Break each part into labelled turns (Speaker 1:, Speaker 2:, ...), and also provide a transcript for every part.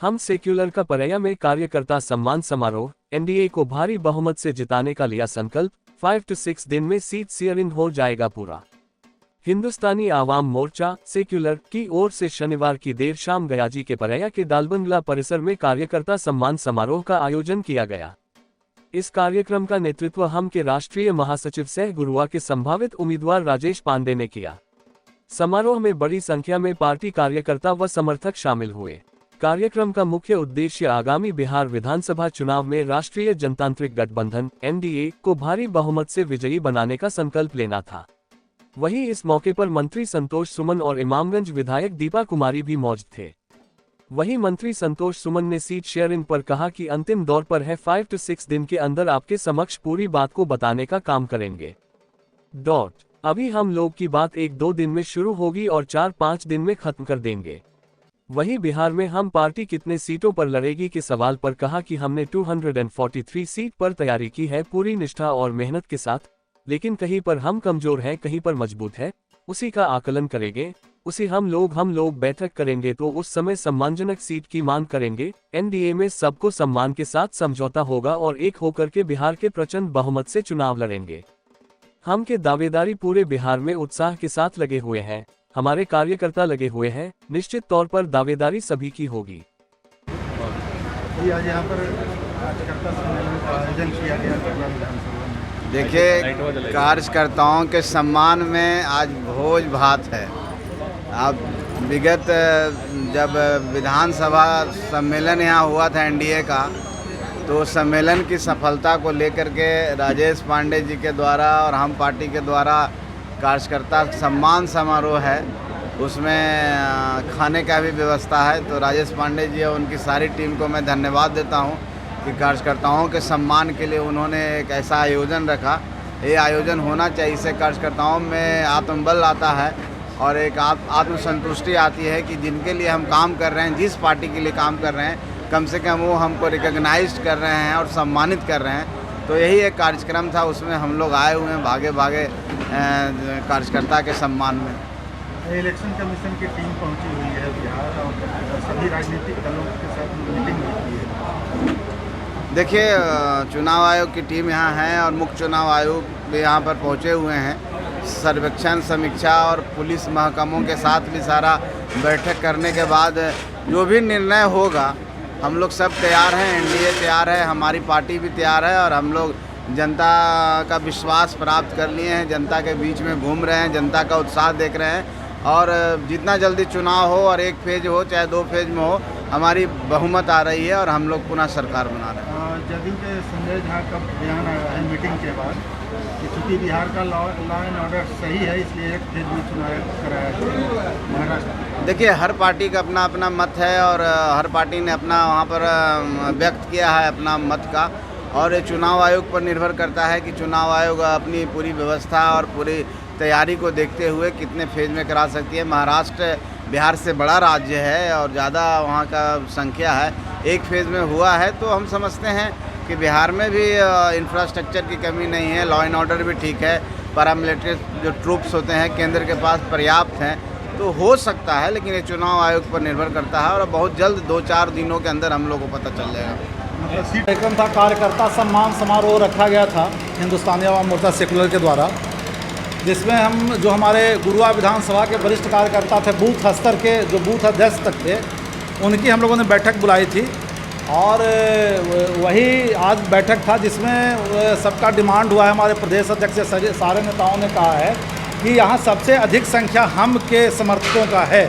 Speaker 1: हम सेक्युलर का परैया में कार्यकर्ता सम्मान समारोह, एनडीए को भारी बहुमत से जिताने का लिया संकल्प, 5 to 6 दिन में सीट शेयरिंग हो जाएगा पूरा। हिंदुस्तानी आवाम मोर्चा सेक्युलर की ओर से शनिवार की देर शाम गयाजी के परैया के दालबंगला परिसर में कार्यकर्ता सम्मान समारोह का आयोजन किया गया। इस कार्यक्रम का नेतृत्व हम के राष्ट्रीय महासचिव सह गुरुआ के संभावित उम्मीदवार राजेश पांडे ने किया। समारोह में बड़ी संख्या में पार्टी कार्यकर्ता व समर्थक शामिल हुए। कार्यक्रम का मुख्य उद्देश्य आगामी बिहार विधानसभा चुनाव में राष्ट्रीय जनतांत्रिक गठबंधन एनडीए को भारी बहुमत से विजयी बनाने का संकल्प लेना था। वहीं इस मौके पर मंत्री संतोष सुमन और इमामगंज विधायक दीपा कुमारी भी मौजूद थे। वहीं मंत्री संतोष सुमन ने सीट शेयरिंग पर कहा कि अंतिम दौर पर है, 5 to 6 दिन के अंदर आपके समक्ष पूरी बात को बताने का काम करेंगे। अभी हम लोग की बात 1-2 दिन में शुरू होगी और 4-5 दिन में खत्म कर देंगे। वहीं बिहार में हम पार्टी कितने सीटों पर लड़ेगी के सवाल पर कहा कि हमने 243 सीट पर तैयारी की है पूरी निष्ठा और मेहनत के साथ, लेकिन कहीं पर हम कमजोर हैं, कहीं पर मजबूत है, उसी का आकलन करेंगे, उसी हम लोग बैठक करेंगे तो उस समय सम्मानजनक सीट की मांग करेंगे। एनडीए में सबको सम्मान के साथ समझौता होगा और एक होकर के बिहार के प्रचंड बहुमत से चुनाव लड़ेंगे। हम के दावेदारी पूरे बिहार में उत्साह के साथ लगे हुए हैं, हमारे कार्यकर्ता लगे हुए हैं, निश्चित तौर पर दावेदारी सभी की होगी।
Speaker 2: आज यहाँ पर कार्यकर्ता सम्मेलन का आयोजन किया गया।
Speaker 3: देखिए, कार्यकर्ताओं के सम्मान में आज भोज भात है। अब विगत जब विधानसभा सम्मेलन यहाँ हुआ था एनडीए का, तो सम्मेलन की सफलता को लेकर के राजेश पांडे जी के द्वारा और हम पार्टी के द्वारा कार्यकर्ता सम्मान समारोह है, उसमें खाने का भी व्यवस्था है। तो राजेश पांडे जी और उनकी सारी टीम को मैं धन्यवाद देता हूं कि कार्यकर्ताओं के सम्मान के लिए उन्होंने एक ऐसा आयोजन रखा। ये आयोजन होना चाहिए, इससे कार्यकर्ताओं में आत्मबल आता है और एक आत्मसंतुष्टि आती है कि जिनके लिए हम काम कर रहे हैं, जिस पार्टी के लिए काम कर रहे हैं, कम से कम वो हमको रिकॉग्नाइज कर रहे हैं और सम्मानित कर रहे हैं। तो यही एक कार्यक्रम था, उसमें हम लोग आए हुए हैं भागे भागे कार्यकर्ता के सम्मान में।
Speaker 2: इलेक्शन कमीशन की टीम पहुंची हुई है बिहार और सभी राजनीतिक दलों के साथ मीटिंग हुई है।
Speaker 3: देखिए, चुनाव आयोग की टीम यहाँ है और मुख्य चुनाव आयोग भी यहाँ पर पहुँचे हुए हैं। सर्वेक्षण समीक्षा और पुलिस महकमों के साथ भी सारा बैठक करने के बाद जो भी निर्णय होगा, हम लोग सब तैयार हैं, एनडीए तैयार है, हमारी पार्टी भी तैयार है और हम लोग जनता का विश्वास प्राप्त कर लिए हैं, जनता के बीच में घूम रहे हैं, जनता का उत्साह देख रहे हैं और जितना जल्दी चुनाव हो और 1 फेज हो चाहे 2 फेज में हो, हमारी बहुमत आ रही है और हम लोग पुनः सरकार बना रहे हैं।
Speaker 2: जदयू के संजय झा का बयान आया है मीटिंग के बाद कि चूँकि बिहार का लॉ एंड ऑर्डर सही है, इसलिए 1 फेज में चुनाव कराया जाए महाराष्ट्र।
Speaker 3: देखिए, हर पार्टी का अपना अपना मत है और हर पार्टी ने अपना वहाँ पर व्यक्त किया है अपना मत का, और ये चुनाव आयोग पर निर्भर करता है कि चुनाव आयोग अपनी पूरी व्यवस्था और पूरी तैयारी को देखते हुए कितने फेज में करा सकती है। महाराष्ट्र बिहार से बड़ा राज्य है और ज़्यादा वहाँ का संख्या है, 1 फेज में हुआ है तो हम समझते हैं कि बिहार में भी इंफ्रास्ट्रक्चर की कमी नहीं है, लॉ एंड ऑर्डर भी ठीक है, पैरामिलिट्री जो ट्रूप्स होते हैं केंद्र के पास पर्याप्त हैं, तो हो सकता है। लेकिन ये चुनाव आयोग पर निर्भर करता है और बहुत जल्द 2-4 दिनों के अंदर हम लोग को पता चल जाएगा।
Speaker 4: कार्यक्रम था, कार्यकर्ता सम्मान समारोह रखा गया था हिंदुस्तानी आवाम मोर्चा सेकुलर के द्वारा, जिसमें हम जो हमारे गुरुआ विधानसभा के वरिष्ठ कार्यकर्ता थे, बूथ स्तर के जो बूथ अध्यक्ष तक थे, उनकी हम लोगों ने बैठक बुलाई थी और वही आज बैठक था जिसमें सबका डिमांड हुआ है। हमारे प्रदेश अध्यक्ष से सारे नेताओं ने कहा है कि यहाँ सबसे अधिक संख्या हम के समर्थकों का है,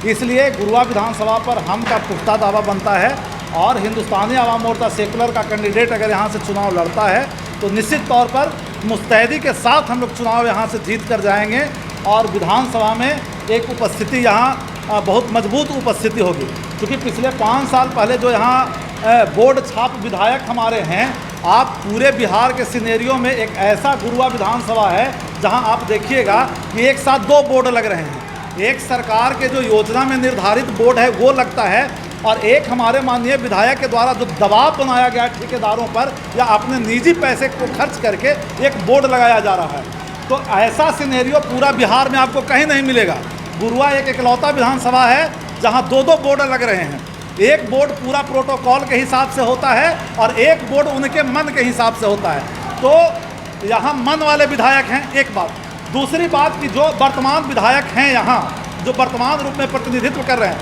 Speaker 4: इसलिए गुरुआ विधानसभा पर हम का पुख्ता दावा बनता है और हिंदुस्तानी आवाम मोर्चा सेकुलर का कैंडिडेट अगर यहाँ से चुनाव लड़ता है तो निश्चित तौर पर मुस्तैदी के साथ हम लोग चुनाव यहाँ से जीत कर जाएंगे और विधानसभा में एक उपस्थिति यहाँ बहुत मजबूत उपस्थिति होगी। क्योंकि पिछले 5 साल पहले जो यहाँ बोर्ड छाप विधायक हमारे हैं, आप पूरे बिहार के सिनेरियो में एक ऐसा गुरुआ विधानसभा है जहाँ आप देखिएगा कि एक साथ 2 बोर्ड लग रहे हैं। एक सरकार के जो योजना में निर्धारित बोर्ड है वो लगता है और एक हमारे माननीय विधायक के द्वारा जो दबाव बनाया गया ठेकेदारों पर या अपने निजी पैसे को खर्च करके एक बोर्ड लगाया जा रहा है। तो ऐसा सिनेरियो पूरा बिहार में आपको कहीं नहीं मिलेगा। गुरुआ एक इकलौता विधानसभा है जहां 2-2 बोर्ड लग रहे हैं एक बोर्ड पूरा प्रोटोकॉल के हिसाब से होता है और एक बोर्ड उनके मन के हिसाब से होता है। तो यहाँ मन वाले विधायक हैं, एक बात। दूसरी बात कि जो वर्तमान विधायक हैं यहाँ, जो वर्तमान रूप में प्रतिनिधित्व कर रहे हैं,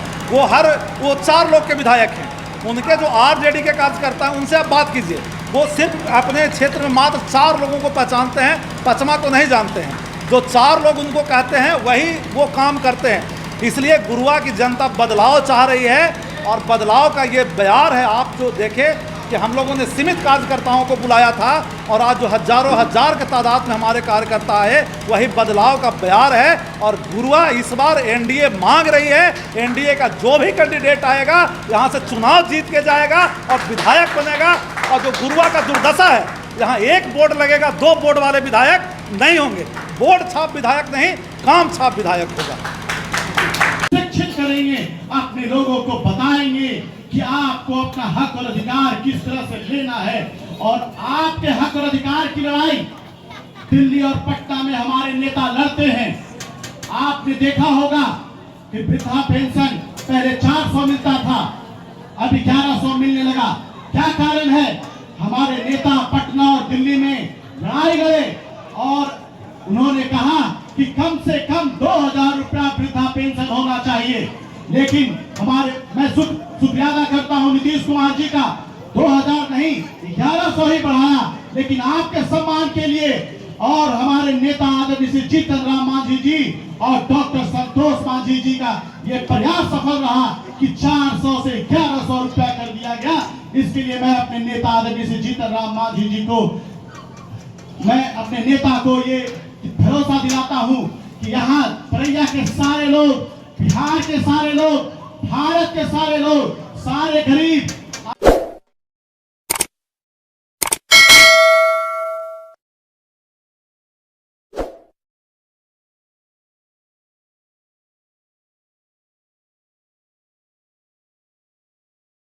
Speaker 4: वो 4 लोग के विधायक हैं। उनके जो आरजेडी के कार्यकर्ता हैं उनसे आप बात कीजिए, वो सिर्फ अपने क्षेत्र में मात्र 4 लोगों को पहचानते हैं, 5वां को नहीं जानते हैं। जो 4 लोग उनको कहते हैं वही वो काम करते हैं। इसलिए गुरुआ की जनता बदलाव चाह रही है और बदलाव का ये बयार है। आप जो देखें कि हम लोगों ने सीमित कार्यकर्ताओं को बुलाया था और आज जो हजारों हजार के तादाद में हमारे कार्यकर्ता आए, वही बदलाव का बयार है। और गुरुआ इस बार एनडीए मांग रही है, एनडीए का जो भी कैंडिडेट आएगा यहाँ से चुनाव जीत के जाएगा और विधायक बनेगा। और जो गुरुआ का दुर्दशा है, यहाँ 1 बोर्ड लगेगा, 2 बोर्ड वाले विधायक नहीं होंगे। बोर्ड छाप विधायक नहीं, काम छाप विधायक होगा।
Speaker 5: शिक्षित करेंगे, अपने लोगों को बताएंगे कि आपको अपना हक और अधिकार किस तरह से लेना है। और आपके हक और अधिकार की लड़ाई दिल्ली और पटना में हमारे नेता लड़ते हैं। आपने देखा होगा कि वृद्धा पेंशन पहले 400 मिलता था, अब 1100 मिलने लगा। क्या कारण है? हमारे नेता पटना और दिल्ली में लड़ाई लड़े और उन्होंने कहा कि कम से कम 2000 रुपया वृद्धा पेंशन होना चाहिए। लेकिन मैं शुक्रिया अदा करता हूं नीतीश कुमार जी का, 2000 नहीं 1100 ही बढ़ाया। लेकिन आपके सम्मान के लिए और हमारे नेता आदरणीय श्री जीतन राम मांझी जी और डॉक्टर संतोष मांझी जी का ये प्रयास सफल रहा कि 400 से 1100 रुपया कर दिया गया। इसके लिए मैं अपने नेता आदरणीय श्री जीतन राम मांझी जी को, मैं अपने नेता को ये भरोसा दिलाता हूं कि यहाँ परैया के सारे लोग, बिहार के सारे लोग, भारत के सारे लोग, सारे गरीब